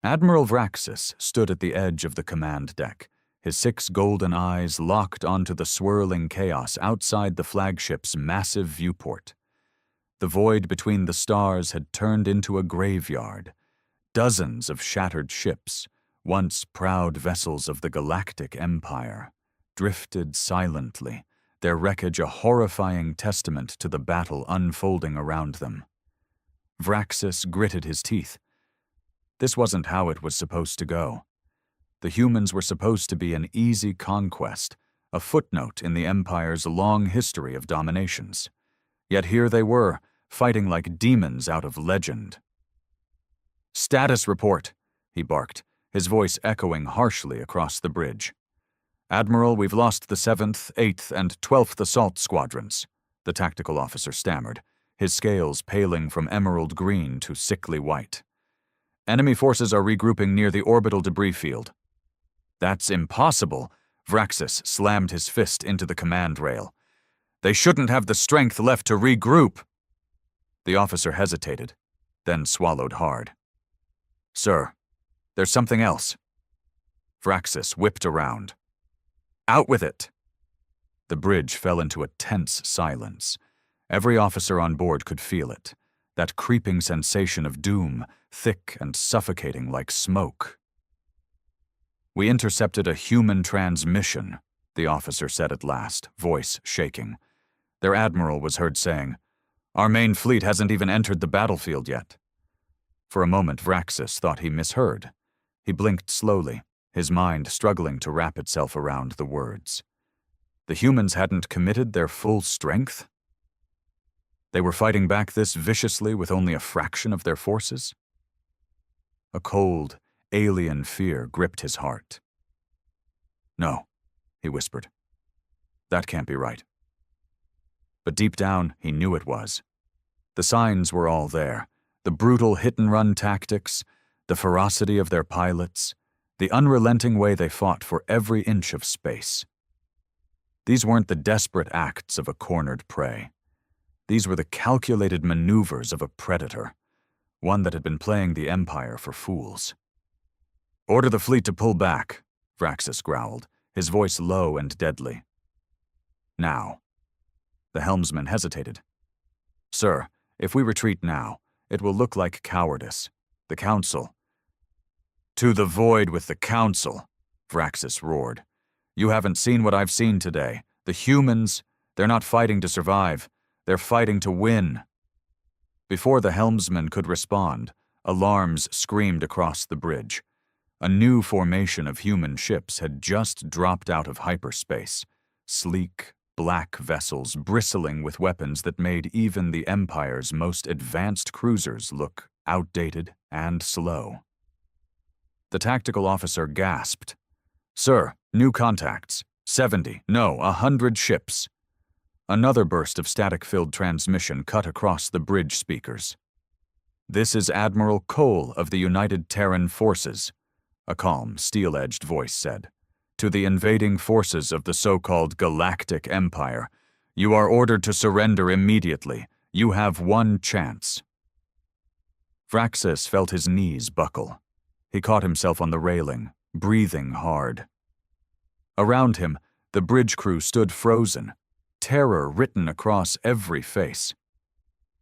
Admiral Vraxis stood at the edge of the command deck, his 6 golden eyes locked onto the swirling chaos outside the flagship's massive viewport. The void between the stars had turned into a graveyard. Dozens of shattered ships, once proud vessels of the Galactic Empire, drifted silently, their wreckage a horrifying testament to the battle unfolding around them. Vraxis gritted his teeth. This wasn't how it was supposed to go. The humans were supposed to be an easy conquest, a footnote in the Empire's long history of dominations. Yet here they were, fighting like demons out of legend. "Status report," he barked, his voice echoing harshly across the bridge. "Admiral, we've lost the 7th, 8th, and 12th Assault Squadrons," the tactical officer stammered, his scales paling from emerald green to sickly white. "Enemy forces are regrouping near the orbital debris field." "That's impossible," Vraxis slammed his fist into the command rail. "They shouldn't have the strength left to regroup." The officer hesitated, then swallowed hard. "Sir, there's something else." Vraxis whipped around. "Out with it!" The bridge fell into a tense silence. Every officer on board could feel it, that creeping sensation of doom, thick and suffocating like smoke. "We intercepted a human transmission," the officer said at last, voice shaking. Their admiral was heard saying, "Our main fleet hasn't even entered the battlefield yet." For a moment, Vraxis thought he misheard. He blinked slowly, his mind struggling to wrap itself around the words. The humans hadn't committed their full strength? They were fighting back this viciously with only a fraction of their forces? A cold, alien fear gripped his heart. "No," he whispered. "That can't be right." But deep down, he knew it was. The signs were all there. The brutal hit-and-run tactics, the ferocity of their pilots, the unrelenting way they fought for every inch of space. These weren't the desperate acts of a cornered prey. These were the calculated maneuvers of a predator, one that had been playing the Empire for fools. "Order the fleet to pull back," Vraxis growled, his voice low and deadly. "Now." The helmsman hesitated. "Sir, if we retreat now, it will look like cowardice. The Council—" "To the void with the Council," Vraxis roared. "You haven't seen what I've seen today. The humans, they're not fighting to survive. They're fighting to win." Before the helmsman could respond, alarms screamed across the bridge. A new formation of human ships had just dropped out of hyperspace, sleek, black vessels bristling with weapons that made even the Empire's most advanced cruisers look outdated and slow. The tactical officer gasped. "Sir, new contacts. 70, no, 100 ships." Another burst of static-filled transmission cut across the bridge speakers. "This is Admiral Cole of the United Terran Forces," a calm, steel-edged voice said. "To the invading forces of the so-called Galactic Empire, you are ordered to surrender immediately. You have one chance." Vraxis felt his knees buckle. He caught himself on the railing, breathing hard. Around him, the bridge crew stood frozen, terror written across every face.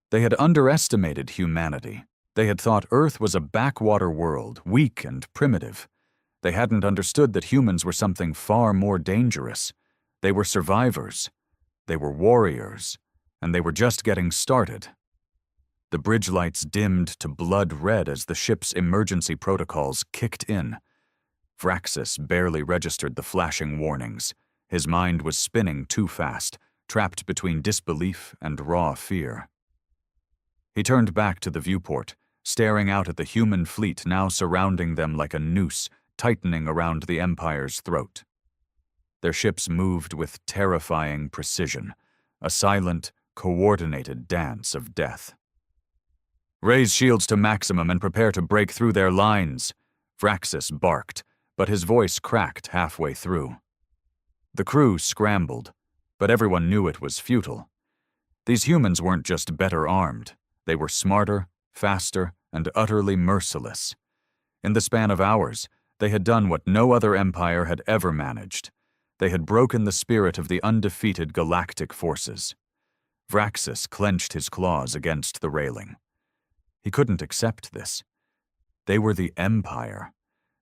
They had underestimated humanity. They had thought Earth was a backwater world, weak and primitive. They hadn't understood that humans were something far more dangerous. They were survivors. They were warriors. And they were just getting started. The bridge lights dimmed to blood red as the ship's emergency protocols kicked in. Vraxis barely registered the flashing warnings. His mind was spinning too fast, trapped between disbelief and raw fear. He turned back to the viewport, staring out at the human fleet now surrounding them like a noose, tightening around the Empire's throat. Their ships moved with terrifying precision, a silent, coordinated dance of death. "Raise shields to maximum and prepare to break through their lines," Vraxis barked, but his voice cracked halfway through. The crew scrambled, but everyone knew it was futile. These humans weren't just better armed. They were smarter, faster, and utterly merciless. In the span of hours, they had done what no other empire had ever managed. They had broken the spirit of the undefeated galactic forces. Vraxis clenched his claws against the railing. He couldn't accept this. They were the Empire.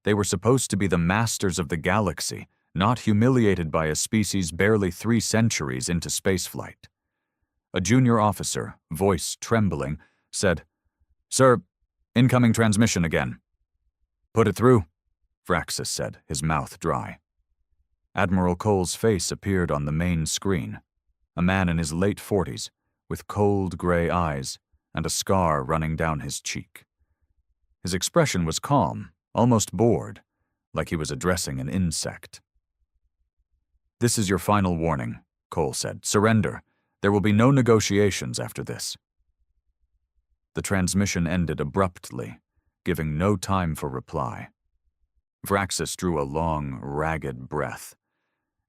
They were supposed to be the masters of the galaxy, not humiliated by a species barely 3 centuries into spaceflight. A junior officer, voice trembling, said, "Sir, incoming transmission again." "Put it through," Vraxis said, his mouth dry. Admiral Cole's face appeared on the main screen, a man in his late 40s, with cold gray eyes and a scar running down his cheek. His expression was calm, almost bored, like he was addressing an insect. "This is your final warning," Cole said. "Surrender. There will be no negotiations after this." The transmission ended abruptly, giving no time for reply. Vraxis drew a long, ragged breath.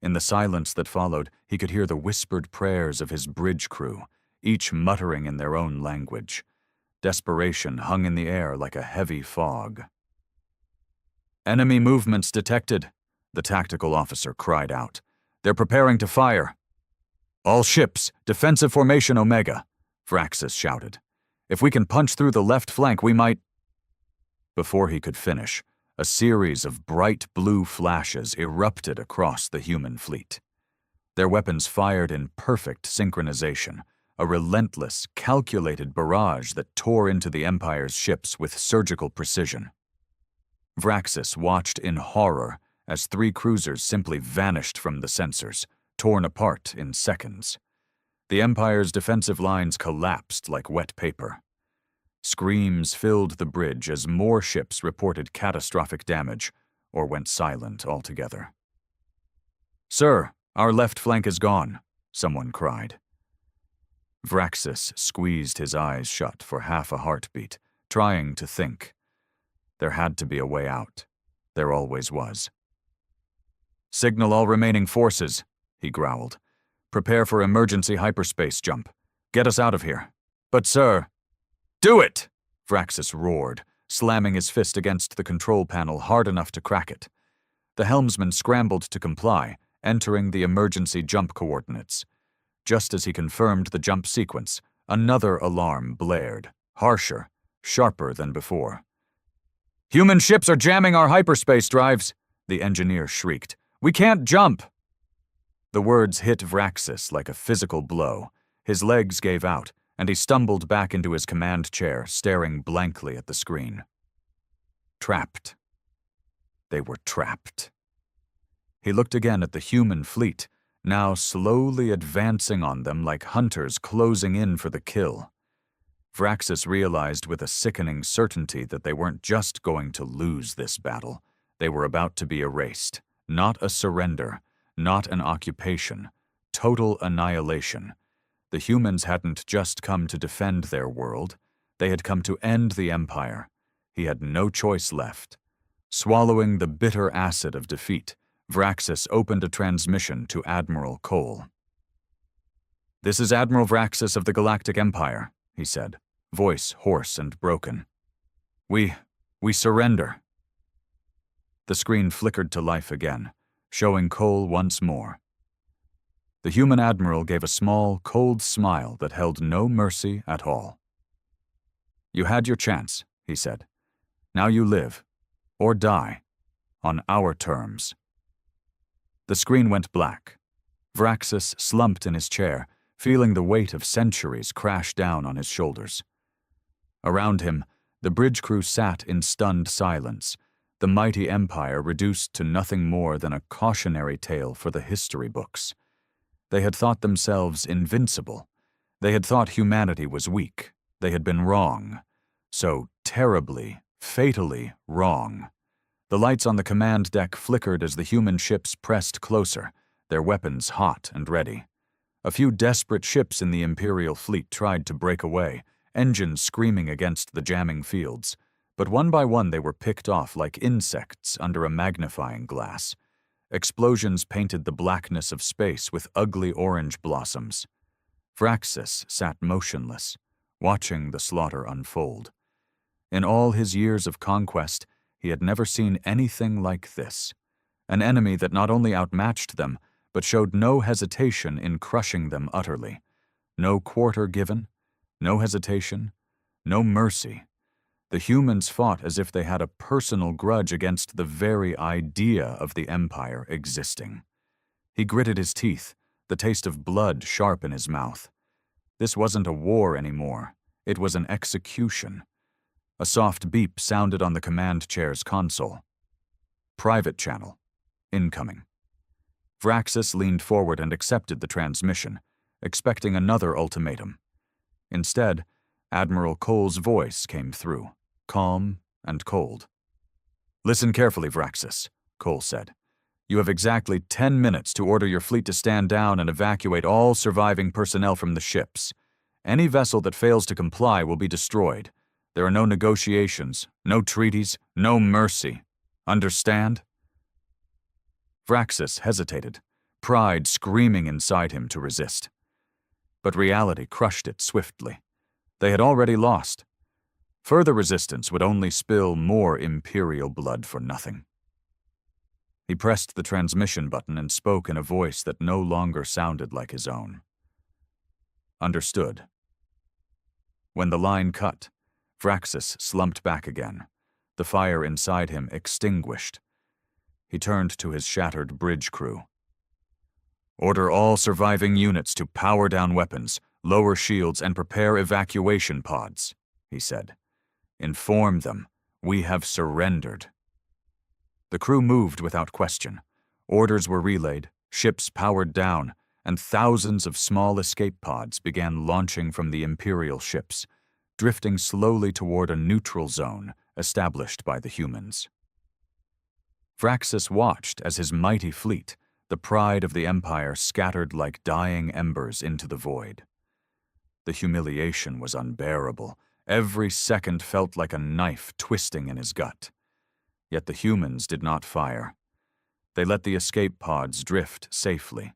In the silence that followed, he could hear the whispered prayers of his bridge crew, each muttering in their own language. Desperation hung in the air like a heavy fog. "Enemy movements detected," the tactical officer cried out. "They're preparing to fire." "All ships, defensive formation Omega," Vraxis shouted. "If we can punch through the left flank, we might—" Before he could finish, a series of bright blue flashes erupted across the human fleet. Their weapons fired in perfect synchronization, a relentless, calculated barrage that tore into the Empire's ships with surgical precision. Vraxis watched in horror as 3 cruisers simply vanished from the sensors, torn apart in seconds. The Empire's defensive lines collapsed like wet paper. Screams filled the bridge as more ships reported catastrophic damage or went silent altogether. "Sir, our left flank is gone," someone cried. Vraxis squeezed his eyes shut for half a heartbeat, trying to think. There had to be a way out. There always was. "Signal all remaining forces," he growled. "Prepare for emergency hyperspace jump. Get us out of here." "But sir—" "Do it!" Vraxis roared, slamming his fist against the control panel hard enough to crack it. The helmsman scrambled to comply, entering the emergency jump coordinates. Just as he confirmed the jump sequence, another alarm blared, harsher, sharper than before. "Human ships are jamming our hyperspace drives!" the engineer shrieked. "We can't jump!" The words hit Vraxis like a physical blow. His legs gave out, and he stumbled back into his command chair, staring blankly at the screen. Trapped. They were trapped. He looked again at the human fleet, now slowly advancing on them like hunters closing in for the kill. Vraxis realized with a sickening certainty that they weren't just going to lose this battle. They were about to be erased. Not a surrender, not an occupation. Total annihilation. The humans hadn't just come to defend their world. They had come to end the Empire. He had no choice left. Swallowing the bitter acid of defeat, Vraxis opened a transmission to Admiral Cole. "This is Admiral Vraxis of the Galactic Empire," he said, voice hoarse and broken. We surrender." The screen flickered to life again, showing Cole once more. The human admiral gave a small, cold smile that held no mercy at all. "You had your chance," he said. "Now you live, or die, on our terms." The screen went black. Vraxis slumped in his chair, feeling the weight of centuries crash down on his shoulders. Around him, the bridge crew sat in stunned silence, the mighty empire reduced to nothing more than a cautionary tale for the history books. They had thought themselves invincible. They had thought humanity was weak. They had been wrong. So terribly, fatally wrong. The lights on the command deck flickered as the human ships pressed closer, their weapons hot and ready. A few desperate ships in the Imperial fleet tried to break away, engines screaming against the jamming fields, but one by one they were picked off like insects under a magnifying glass. Explosions painted the blackness of space with ugly orange blossoms. Vraxis sat motionless, watching the slaughter unfold. In all his years of conquest, He had never seen anything like this. An enemy that not only outmatched them, but showed no hesitation in crushing them utterly. No quarter given, no hesitation, no mercy. The humans fought as if they had a personal grudge against the very idea of the Empire existing. He gritted his teeth, the taste of blood sharp in his mouth. This wasn't a war anymore. It was an execution. A soft beep sounded on the command chair's console. Private channel. Incoming. Vraxis leaned forward and accepted the transmission, expecting another ultimatum. Instead, Admiral Cole's voice came through, calm and cold. "Listen carefully, Vraxis," Cole said. "You have exactly 10 minutes to order your fleet to stand down and evacuate all surviving personnel from the ships. Any vessel that fails to comply will be destroyed. There are no negotiations, no treaties, no mercy. Understand?" Vraxis hesitated, pride screaming inside him to resist. But reality crushed it swiftly. They had already lost. Further resistance would only spill more Imperial blood for nothing. He pressed the transmission button and spoke in a voice that no longer sounded like his own. "Understood." When the line cut, Vraxis slumped back again, the fire inside him extinguished. He turned to his shattered bridge crew. "Order all surviving units to power down weapons, lower shields, and prepare evacuation pods," he said. "Inform them we have surrendered." The crew moved without question. Orders were relayed, ships powered down, and thousands of small escape pods began launching from the Imperial ships, drifting slowly toward a neutral zone established by the humans. Vraxis watched as his mighty fleet, the pride of the Empire, scattered like dying embers into the void. The humiliation was unbearable. Every second felt like a knife twisting in his gut. Yet the humans did not fire. They let the escape pods drift safely.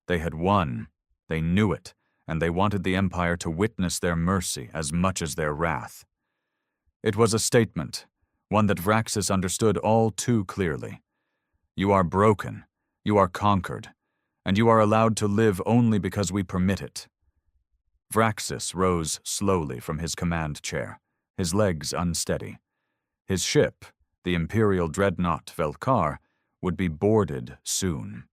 They had won, they knew it, and they wanted the Empire to witness their mercy as much as their wrath. It was a statement, one that Vraxis understood all too clearly. You are broken, you are conquered, and you are allowed to live only because we permit it. Vraxis rose slowly from his command chair, his legs unsteady. His ship, the Imperial dreadnought Velkar, would be boarded soon.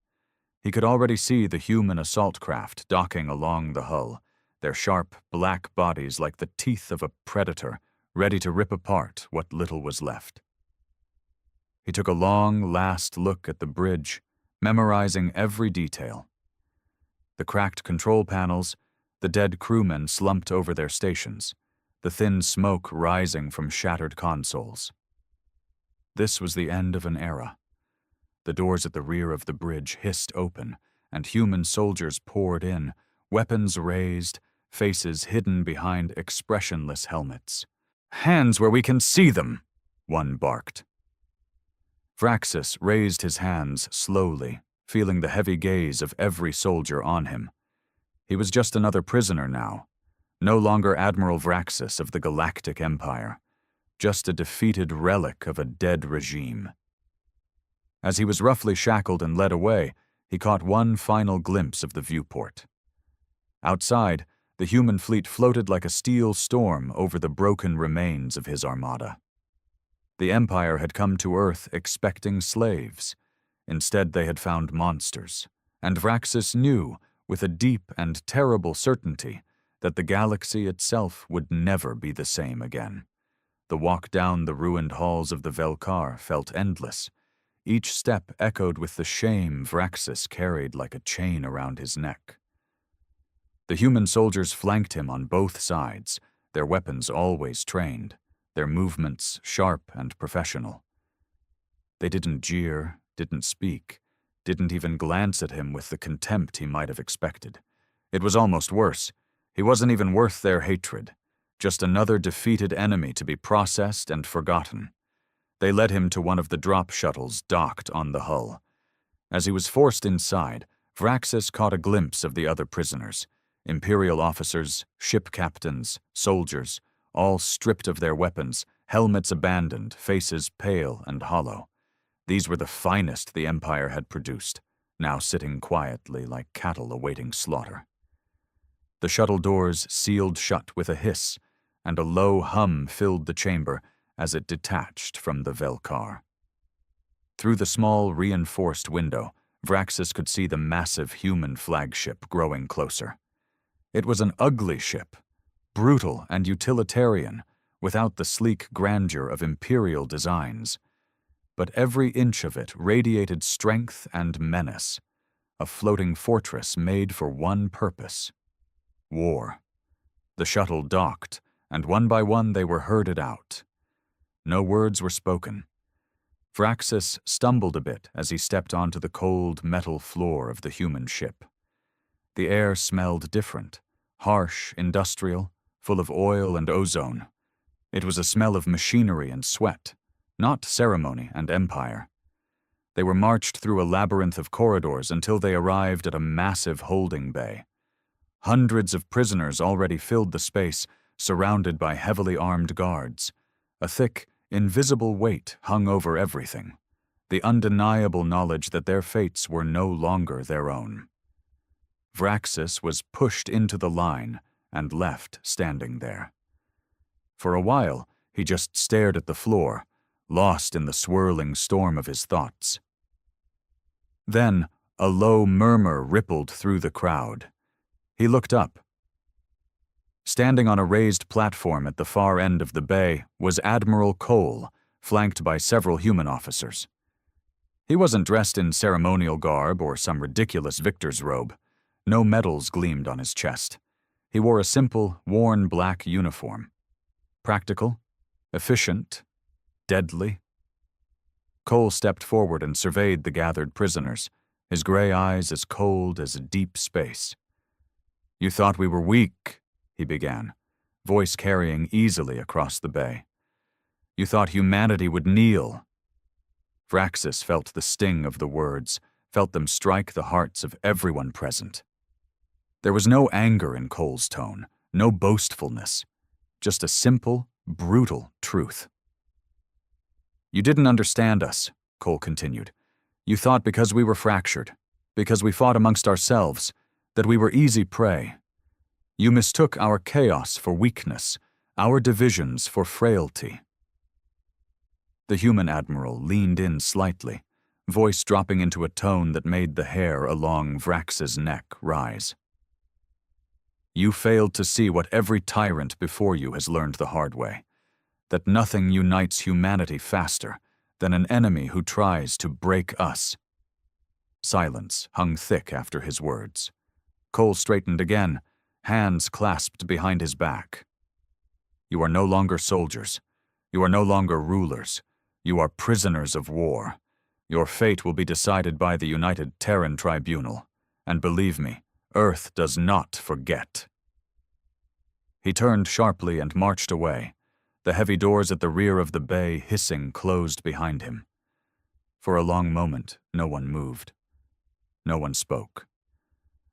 He could already see the human assault craft docking along the hull, their sharp black bodies like the teeth of a predator, ready to rip apart what little was left. He took a long, last look at the bridge, memorizing every detail. The cracked control panels, the dead crewmen slumped over their stations, the thin smoke rising from shattered consoles. This was the end of an era. The doors at the rear of the bridge hissed open, and human soldiers poured in, weapons raised, faces hidden behind expressionless helmets. "Hands where we can see them!" one barked. Vraxis raised his hands slowly, feeling the heavy gaze of every soldier on him. He was just another prisoner now, no longer Admiral Vraxis of the Galactic Empire, just a defeated relic of a dead regime. As he was roughly shackled and led away, he caught one final glimpse of the viewport. Outside, the human fleet floated like a steel storm over the broken remains of his armada. The Empire had come to Earth expecting slaves. Instead, they had found monsters, and Vraxis knew, with a deep and terrible certainty, that the galaxy itself would never be the same again. The walk down the ruined halls of the Velkar felt endless. Each step echoed with the shame Vraxis carried like a chain around his neck. The human soldiers flanked him on both sides, their weapons always trained, their movements sharp and professional. They didn't jeer, didn't speak, didn't even glance at him with the contempt he might have expected. It was almost worse. He wasn't even worth their hatred, just another defeated enemy to be processed and forgotten. They led him to one of the drop shuttles docked on the hull. As he was forced inside, Vraxis caught a glimpse of the other prisoners, Imperial officers, ship captains, soldiers, all stripped of their weapons helmets abandoned, faces pale and hollow. These were the finest the Empire had produced, now sitting quietly like cattle awaiting slaughter. The shuttle doors sealed shut with a hiss, and a low hum filled the chamber as it detached from the Velcar. Through the small, reinforced window, Vraxis could see the massive human flagship growing closer. It was an ugly ship, brutal and utilitarian, without the sleek grandeur of imperial designs. But every inch of it radiated strength and menace, a floating fortress made for one purpose: war. The shuttle docked, and one by one they were herded out. No words were spoken. Vraxis stumbled a bit as he stepped onto the cold metal floor of the human ship. The air smelled different, harsh, industrial, full of oil and ozone. It was a smell of machinery and sweat, not ceremony and empire. They were marched through a labyrinth of corridors until they arrived at a massive holding bay. Hundreds of prisoners already filled the space, surrounded by heavily armed guards. A thick, invisible weight hung over everything, the undeniable knowledge that their fates were no longer their own. Vraxis was pushed into the line and left standing there. For a while, he just stared at the floor, lost in the swirling storm of his thoughts. Then, a low murmur rippled through the crowd. He looked up. Standing on a raised platform at the far end of the bay was Admiral Cole, flanked by several human officers. He wasn't dressed in ceremonial garb or some ridiculous victor's robe. No medals gleamed on his chest. He wore a simple, worn black uniform. Practical, efficient, deadly. Cole stepped forward and surveyed the gathered prisoners, his gray eyes as cold as deep space. "You thought we were weak," he began, voice carrying easily across the bay. "You thought humanity would kneel." Vraxis felt the sting of the words, felt them strike the hearts of everyone present. There was no anger in Cole's tone, no boastfulness, just a simple, brutal truth. "You didn't understand us," Cole continued. "You thought because we were fractured, because we fought amongst ourselves, that we were easy prey. You mistook our chaos for weakness, our divisions for frailty." The human admiral leaned in slightly, voice dropping into a tone that made the hair along Vrax's neck rise. "You failed to see what every tyrant before you has learned the hard way, that nothing unites humanity faster than an enemy who tries to break us." Silence hung thick after his words. Cole straightened again, hands clasped behind his back. "You are no longer soldiers. You are no longer rulers. You are prisoners of war. Your fate will be decided by the United Terran Tribunal. And believe me, Earth does not forget." He turned sharply and marched away, the heavy doors at the rear of the bay hissing closed behind him. For a long moment, no one moved. No one spoke.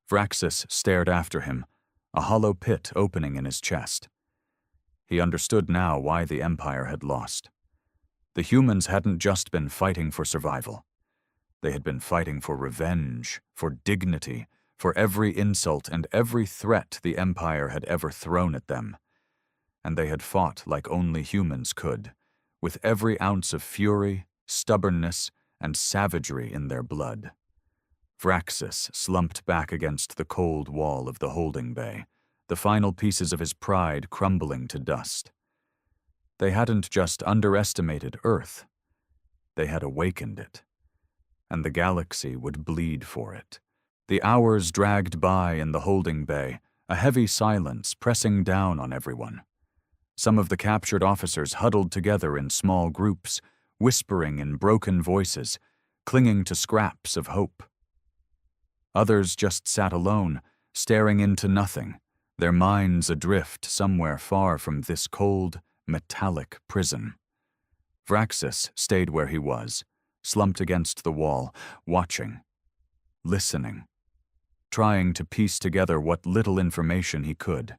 Vraxis stared after him, a hollow pit opening in his chest. He understood now why the Empire had lost. The humans hadn't just been fighting for survival. They had been fighting for revenge, for dignity, for every insult and every threat the Empire had ever thrown at them. And they had fought like only humans could, with every ounce of fury, stubbornness, and savagery in their blood. Vraxis slumped back against the cold wall of the holding bay, the final pieces of his pride crumbling to dust. They hadn't just underestimated Earth. They had awakened it. And the galaxy would bleed for it. The hours dragged by in the holding bay, a heavy silence pressing down on everyone. Some of the captured officers huddled together in small groups, whispering in broken voices, clinging to scraps of hope. Others just sat alone, staring into nothing, their minds adrift somewhere far from this cold, metallic prison. Vraxis stayed where he was, slumped against the wall, watching, listening, trying to piece together what little information he could.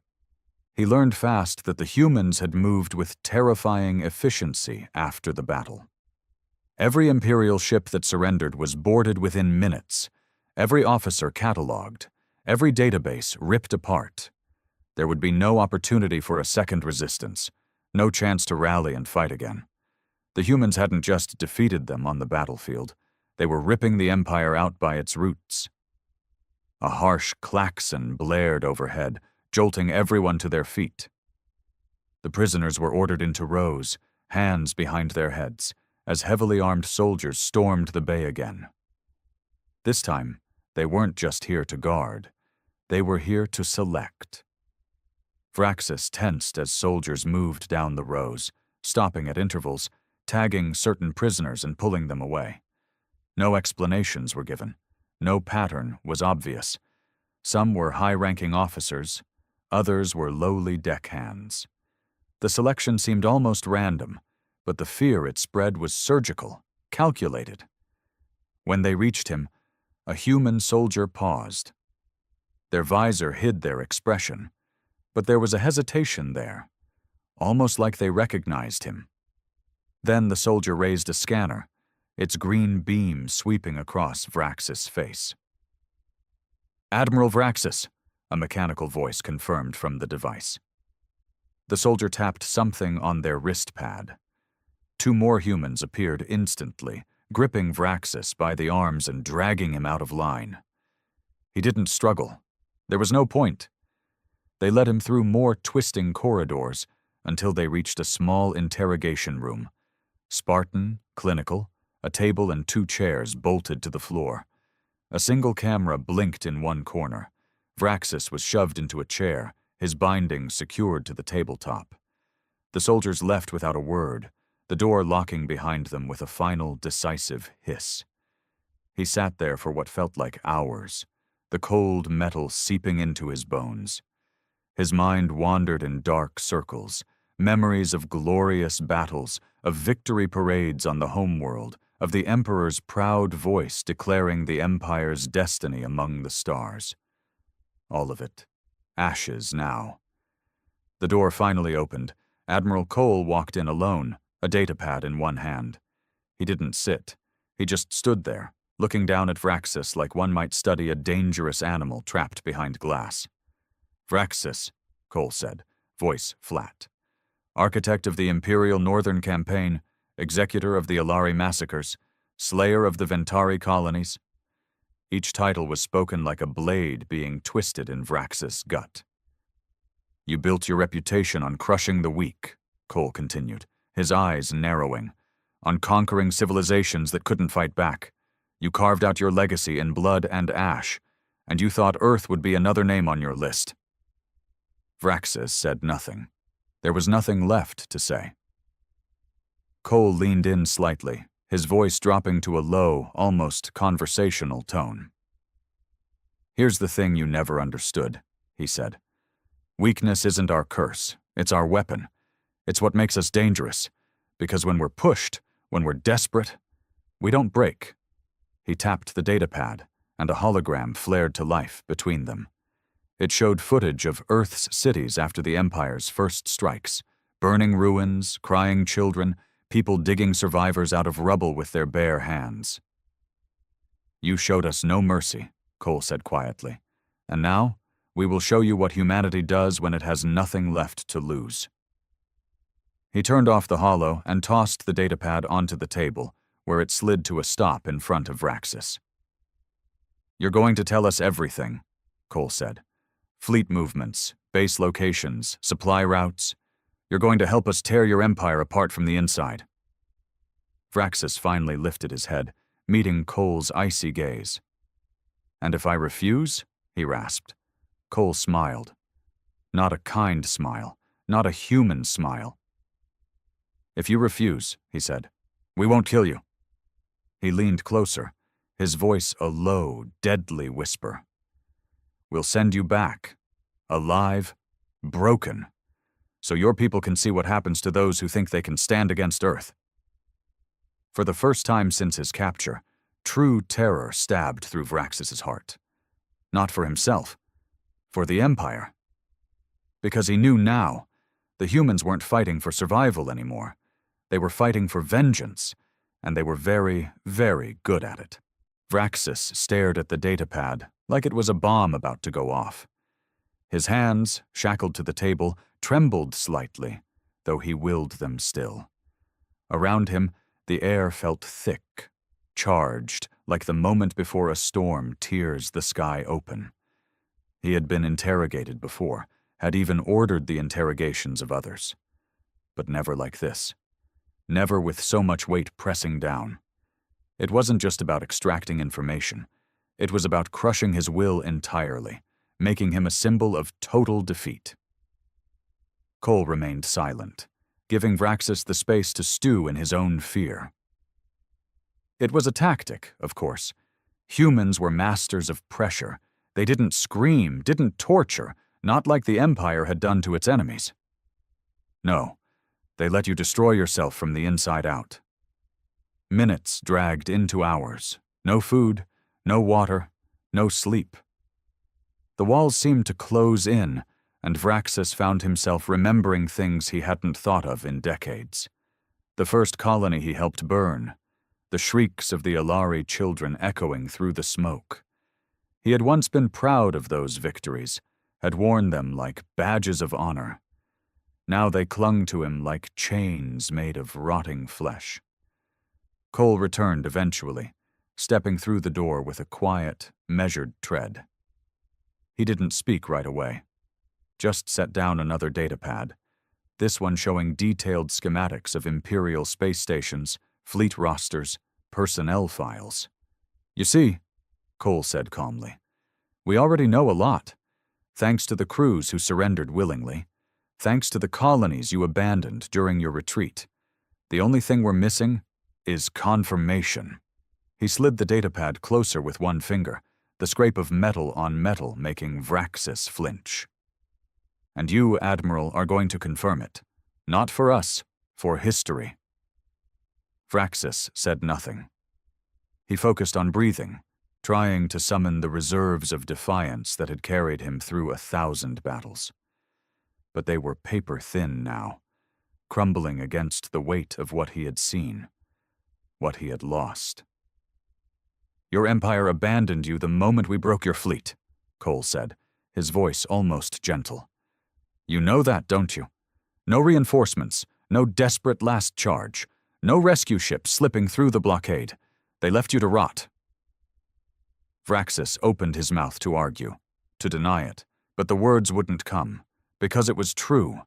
He learned fast that the humans had moved with terrifying efficiency after the battle. Every Imperial ship that surrendered was boarded within minutes, every officer catalogued, every database ripped apart. There would be no opportunity for a second resistance, no chance to rally and fight again. The humans hadn't just defeated them on the battlefield, they were ripping the Empire out by its roots. A harsh klaxon blared overhead, jolting everyone to their feet. The prisoners were ordered into rows, hands behind their heads, as heavily armed soldiers stormed the bay again. This time, they weren't just here to guard. They were here to select. Vraxis tensed as soldiers moved down the rows, stopping at intervals, tagging certain prisoners and pulling them away. No explanations were given. No pattern was obvious. Some were high-ranking officers, others were lowly deckhands. The selection seemed almost random, but the fear it spread was surgical, calculated. When they reached him, a human soldier paused. Their visor hid their expression, but there was a hesitation there, almost like they recognized him. Then the soldier raised a scanner, its green beam sweeping across Vraxis' face. "Admiral Vraxis," a mechanical voice confirmed from the device. The soldier tapped something on their wrist pad. Two more humans appeared instantly, gripping Vraxis by the arms and dragging him out of line. He didn't struggle. There was no point. They led him through more twisting corridors until they reached a small interrogation room. Spartan, clinical, a table and 2 chairs bolted to the floor. A single camera blinked in one corner. Vraxis was shoved into a chair, his bindings secured to the tabletop. The soldiers left without a word, the door locking behind them with a final, decisive hiss. He sat there for what felt like hours, the cold metal seeping into his bones. His mind wandered in dark circles, memories of glorious battles, of victory parades on the homeworld, of the Emperor's proud voice declaring the Empire's destiny among the stars. All of it. Ashes now. The door finally opened. Admiral Cole walked in alone, a datapad in one hand. He didn't sit. He just stood there, looking down at Vraxis like one might study a dangerous animal trapped behind glass. "Vraxis," Cole said, voice flat. "Architect of the Imperial Northern Campaign, executor of the Alari massacres, slayer of the Ventari colonies." Each title was spoken like a blade being twisted in Vraxis' gut. "You built your reputation on crushing the weak," Cole continued, his eyes narrowing, "on conquering civilizations that couldn't fight back. You carved out your legacy in blood and ash, and you thought Earth would be another name on your list." Vraxis said nothing. There was nothing left to say. Cole leaned in slightly, his voice dropping to a low, almost conversational tone. "Here's the thing you never understood," he said. "Weakness isn't our curse, it's our weapon. It's what makes us dangerous, because when we're pushed, when we're desperate, we don't break." He tapped the datapad, and a hologram flared to life between them. It showed footage of Earth's cities after the Empire's first strikes, burning ruins, crying children, people digging survivors out of rubble with their bare hands. "You showed us no mercy," Cole said quietly, "and now we will show you what humanity does when it has nothing left to lose." He turned off the holo and tossed the datapad onto the table, where it slid to a stop in front of Vraxis. "You're going to tell us everything," Cole said. "Fleet movements, base locations, supply routes. You're going to help us tear your empire apart from the inside." Vraxis finally lifted his head, meeting Cole's icy gaze. "And if I refuse?" he rasped. Cole smiled. Not a kind smile, not a human smile. "If you refuse," he said, "we won't kill you." He leaned closer, his voice a low, deadly whisper. "We'll send you back, alive, broken, so your people can see what happens to those who think they can stand against Earth." For the first time since his capture, true terror stabbed through Vraxis' heart. Not for himself, for the Empire. Because he knew now, the humans weren't fighting for survival anymore. They were fighting for vengeance, and they were very, very good at it. Vraxis stared at the datapad like it was a bomb about to go off. His hands, shackled to the table, trembled slightly, though he willed them still. Around him, the air felt thick, charged, like the moment before a storm tears the sky open. He had been interrogated before, had even ordered the interrogations of others. But never like this. Never with so much weight pressing down. It wasn't just about extracting information. It was about crushing his will entirely, making him a symbol of total defeat. Cole remained silent, giving Vraxis the space to stew in his own fear. It was a tactic, of course. Humans were masters of pressure. They didn't scream, didn't torture, not like the Empire had done to its enemies. No, they let you destroy yourself from the inside out. Minutes dragged into hours. No food, no water, no sleep. The walls seemed to close in, and Vraxis found himself remembering things he hadn't thought of in decades. The first colony he helped burn, the shrieks of the Alari children echoing through the smoke. He had once been proud of those victories, had worn them like badges of honor. Now they clung to him like chains made of rotting flesh. Cole returned eventually, stepping through the door with a quiet, measured tread. He didn't speak right away. Just set down another datapad, this one showing detailed schematics of Imperial space stations, fleet rosters, personnel files. You see, Cole said calmly, we already know a lot, thanks to the crews who surrendered willingly, thanks to the colonies you abandoned during your retreat. The only thing we're missing is confirmation. He slid the datapad closer with one finger, the scrape of metal on metal making Vraxis flinch. And you, Admiral, are going to confirm it. Not for us, for history. Vraxis said nothing. He focused on breathing, trying to summon the reserves of defiance that had carried him through 1,000 battles. But they were paper-thin now, crumbling against the weight of what he had seen, what he had lost. Your Empire abandoned you the moment we broke your fleet, Cole said, his voice almost gentle. You know that, don't you? No reinforcements, no desperate last charge, no rescue ships slipping through the blockade. They left you to rot. Vraxis opened his mouth to argue, to deny it, but the words wouldn't come, because it was true.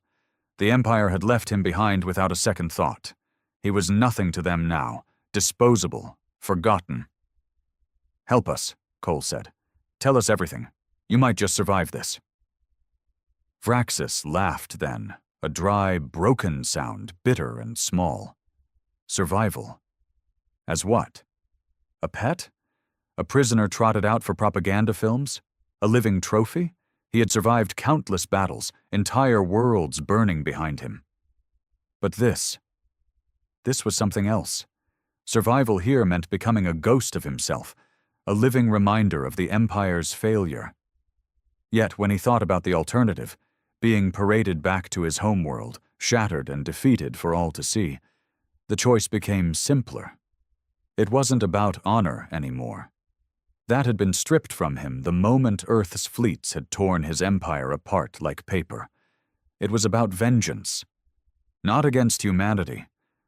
The Empire had left him behind without a second thought. He was nothing to them now, disposable, forgotten. Help us, Cole said. Tell us everything. You might just survive this. Vraxis laughed then, a dry, broken sound, bitter and small. Survival. As what? A pet? A prisoner trotted out for propaganda films? A living trophy? He had survived countless battles, entire worlds burning behind him. But this was something else. Survival here meant becoming a ghost of himself, a living reminder of the Empire's failure. Yet when he thought about the alternative, being paraded back to his homeworld, shattered and defeated for all to see, the choice became simpler. It wasn't about honor anymore. That had been stripped from him the moment Earth's fleets had torn his empire apart like paper. It was about vengeance. Not against humanity.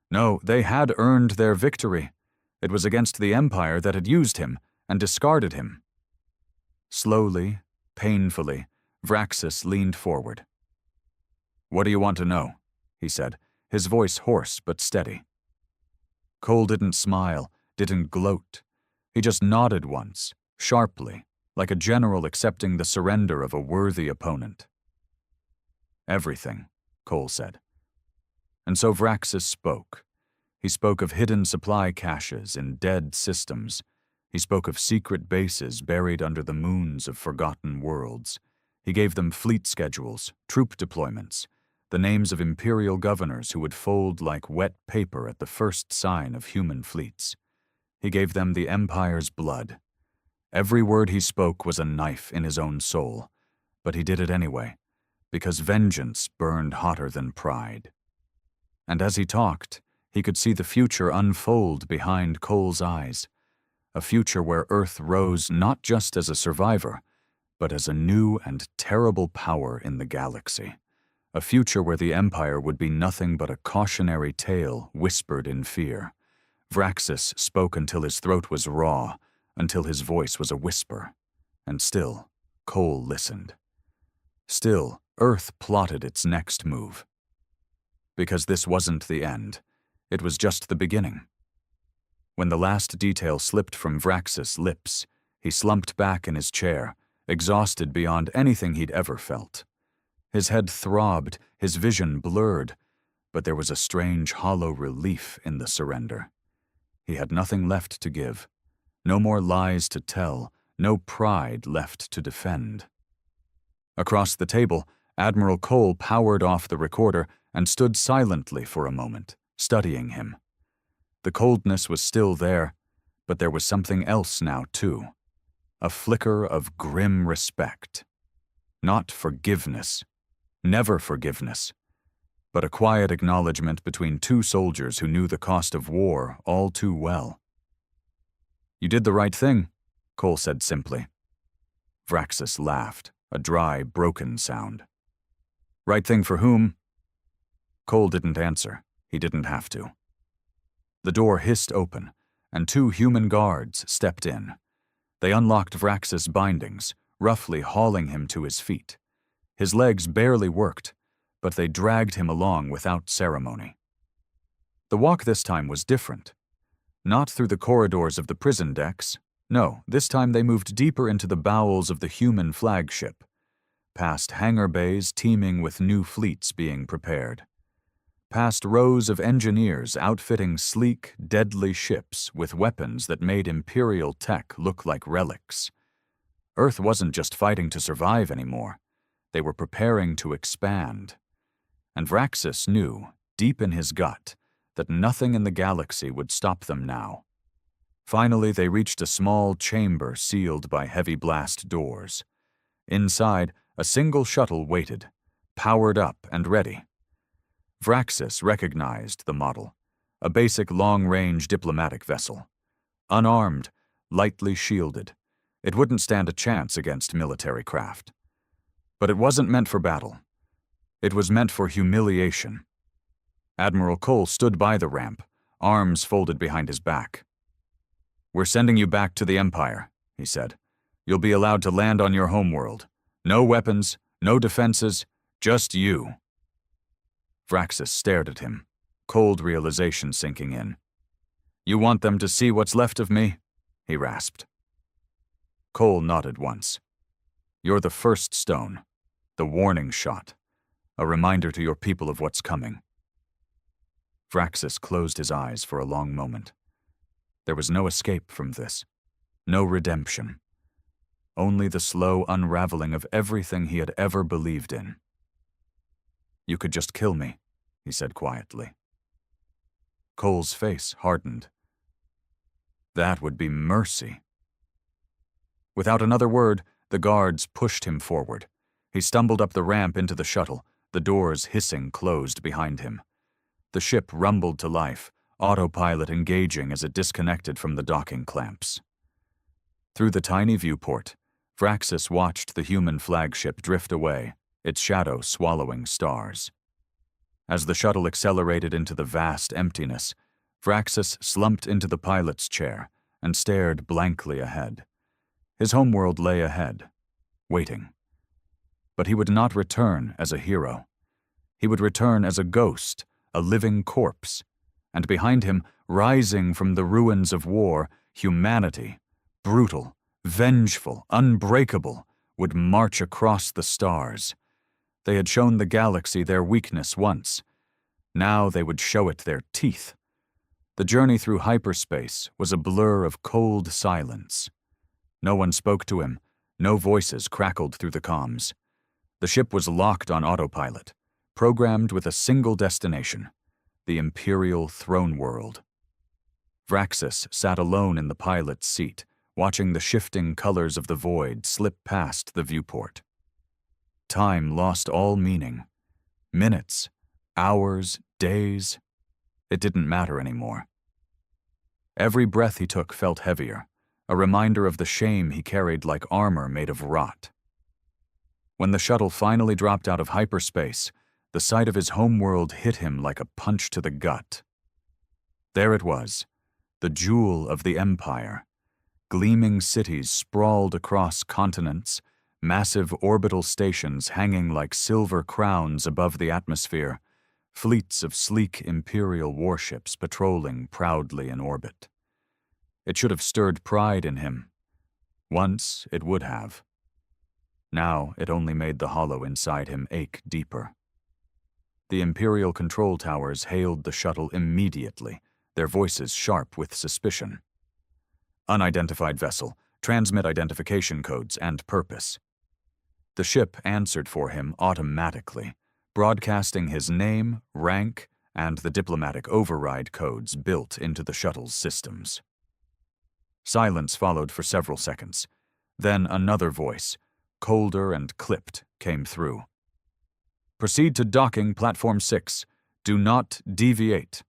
No, they had earned their victory. It was against the Empire that had used him and discarded him. Slowly, painfully, Vraxis leaned forward. What do you want to know? He said, his voice hoarse but steady. Cole didn't smile, didn't gloat. He just nodded once, sharply, like a general accepting the surrender of a worthy opponent. Everything, Cole said. And so Vraxis spoke. He spoke of hidden supply caches in dead systems. He spoke of secret bases buried under the moons of forgotten worlds. He gave them fleet schedules, troop deployments, the names of imperial governors who would fold like wet paper at the first sign of human fleets. He gave them the Empire's blood. Every word he spoke was a knife in his own soul, but he did it anyway, because vengeance burned hotter than pride. And as he talked, he could see the future unfold behind Cole's eyes, a future where Earth rose not just as a survivor, but as a new and terrible power in the galaxy. A future where the Empire would be nothing but a cautionary tale whispered in fear. Vraxis spoke until his throat was raw, until his voice was a whisper. And still, Cole listened. Still, Earth plotted its next move. Because this wasn't the end. It was just the beginning. When the last detail slipped from Vraxis' lips, he slumped back in his chair, exhausted beyond anything he'd ever felt. His head throbbed, his vision blurred, but there was a strange hollow relief in the surrender. He had nothing left to give, no more lies to tell, no pride left to defend. Across the table, Admiral Cole powered off the recorder and stood silently for a moment, studying him. The coldness was still there, but there was something else now, too. A flicker of grim respect. Not forgiveness. Never forgiveness. But a quiet acknowledgement between two soldiers who knew the cost of war all too well. "You did the right thing," Cole said simply. Vraxis laughed, a dry, broken sound. "Right thing for whom?" Cole didn't answer. He didn't have to. The door hissed open, and two human guards stepped in. They unlocked Vraxis' bindings, roughly hauling him to his feet. His legs barely worked, but they dragged him along without ceremony. The walk this time was different. Not through the corridors of the prison decks. No, this time they moved deeper into the bowels of the human flagship, past hangar bays teeming with new fleets being prepared, past rows of engineers outfitting sleek, deadly ships with weapons that made Imperial tech look like relics. Earth wasn't just fighting to survive anymore. They were preparing to expand. And Vraxis knew, deep in his gut, that nothing in the galaxy would stop them now. Finally, they reached a small chamber sealed by heavy blast doors. Inside, a single shuttle waited, powered up and ready. Vraxis recognized the model, a basic long-range diplomatic vessel. Unarmed, lightly shielded, it wouldn't stand a chance against military craft. But it wasn't meant for battle. It was meant for humiliation. Admiral Cole stood by the ramp, arms folded behind his back. "We're sending you back to the Empire," he said. "You'll be allowed to land on your homeworld. No weapons, no defenses, just you." Vraxis stared at him, cold realization sinking in. "You want them to see what's left of me?" he rasped. Cole nodded once. "You're the first stone, the warning shot, a reminder to your people of what's coming." Vraxis closed his eyes for a long moment. There was no escape from this, no redemption. Only the slow unraveling of everything he had ever believed in. "You could just kill me," he said quietly. Cole's face hardened. That would be mercy. Without another word, the guards pushed him forward. He stumbled up the ramp into the shuttle, the doors hissing closed behind him. The ship rumbled to life, autopilot engaging as it disconnected from the docking clamps. Through the tiny viewport, Vraxis watched the human flagship drift away, its shadow swallowing stars. As the shuttle accelerated into the vast emptiness, Vraxis slumped into the pilot's chair and stared blankly ahead. His homeworld lay ahead, waiting. But he would not return as a hero. He would return as a ghost, a living corpse, and behind him, rising from the ruins of war, humanity, brutal, vengeful, unbreakable, would march across the stars. They had shown the galaxy their weakness once. Now they would show it their teeth. The journey through hyperspace was a blur of cold silence. No one spoke to him, no voices crackled through the comms. The ship was locked on autopilot, programmed with a single destination, the Imperial throne world. Vraxis sat alone in the pilot's seat, watching the shifting colors of the void slip past the viewport. Time lost all meaning. Minutes, hours, days, it didn't matter anymore. Every breath he took felt heavier, a reminder of the shame he carried like armor made of rot. When the shuttle finally dropped out of hyperspace, the sight of his homeworld hit him like a punch to the gut. There it was, the jewel of the Empire. Gleaming cities sprawled across continents, massive orbital stations hanging like silver crowns above the atmosphere, fleets of sleek Imperial warships patrolling proudly in orbit. It should have stirred pride in him. Once it would have. Now it only made the hollow inside him ache deeper. The Imperial control towers hailed the shuttle immediately, their voices sharp with suspicion. Unidentified vessel, transmit identification codes and purpose. The ship answered for him automatically, broadcasting his name, rank, and the diplomatic override codes built into the shuttle's systems. Silence followed for several seconds. Then another voice, colder and clipped, came through. Proceed to docking Platform 6. Do not deviate.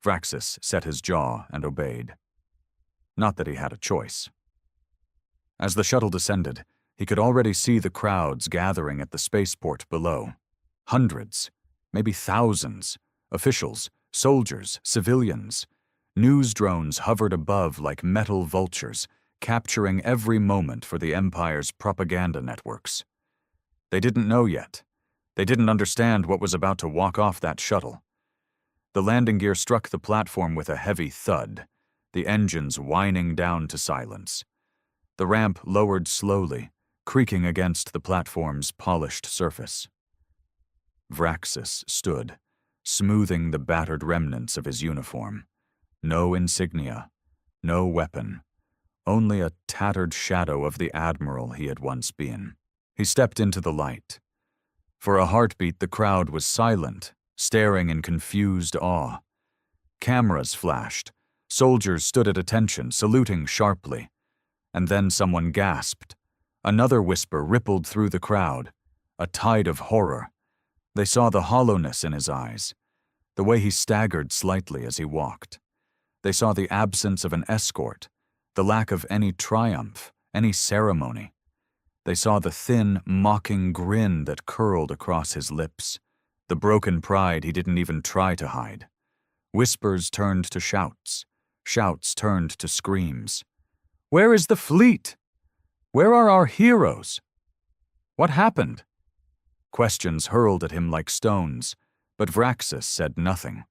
Vraxis set his jaw and obeyed. Not that he had a choice. As the shuttle descended, he could already see the crowds gathering at the spaceport below. Hundreds, maybe thousands, officials, soldiers, civilians. News drones hovered above like metal vultures, capturing every moment for the Empire's propaganda networks. They didn't know yet. They didn't understand what was about to walk off that shuttle. The landing gear struck the platform with a heavy thud, the engines whining down to silence. The ramp lowered slowly, creaking against the platform's polished surface. Vraxis stood, smoothing the battered remnants of his uniform. No insignia, no weapon, only a tattered shadow of the admiral he had once been. He stepped into the light. For a heartbeat, the crowd was silent, staring in confused awe. Cameras flashed. Soldiers stood at attention, saluting sharply. And then someone gasped. Another whisper rippled through the crowd, a tide of horror. They saw the hollowness in his eyes, the way he staggered slightly as he walked. They saw the absence of an escort, the lack of any triumph, any ceremony. They saw the thin, mocking grin that curled across his lips, the broken pride he didn't even try to hide. Whispers turned to shouts. Shouts turned to screams. Where is the fleet? Where are our heroes? What happened? Questions hurled at him like stones, but Vraxis said nothing.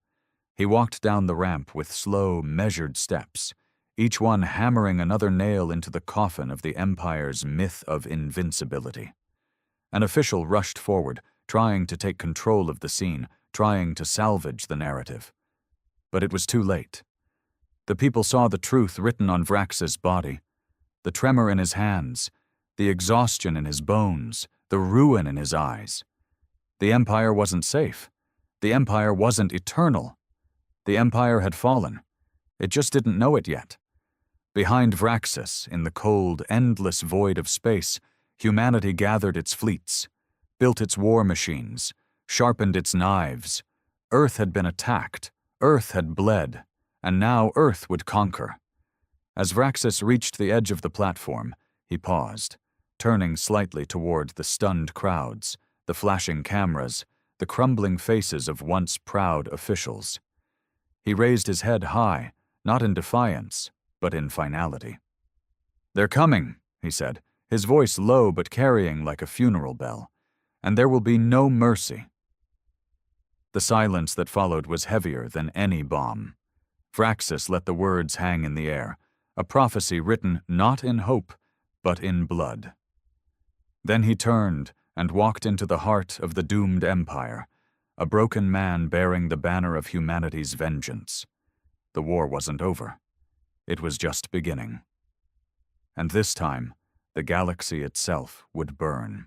He walked down the ramp with slow, measured steps, each one hammering another nail into the coffin of the Empire's myth of invincibility. An official rushed forward, trying to take control of the scene, trying to salvage the narrative. But it was too late. The people saw the truth written on Vraxis' body, the tremor in his hands, the exhaustion in his bones, the ruin in his eyes. The Empire wasn't safe. The Empire wasn't eternal. The Empire had fallen. It just didn't know it yet. Behind Vraxis, in the cold, endless void of space, humanity gathered its fleets, built its war machines, sharpened its knives. Earth had been attacked, Earth had bled, and now Earth would conquer. As Vraxis reached the edge of the platform, he paused, turning slightly toward the stunned crowds, the flashing cameras, the crumbling faces of once proud officials. He raised his head high, not in defiance, but in finality. They're coming, he said, his voice low but carrying like a funeral bell, and there will be no mercy. The silence that followed was heavier than any bomb. Vraxis let the words hang in the air, a prophecy written not in hope, but in blood. Then he turned and walked into the heart of the doomed empire, a broken man bearing the banner of humanity's vengeance. The war wasn't over. It was just beginning. And this time, the galaxy itself would burn.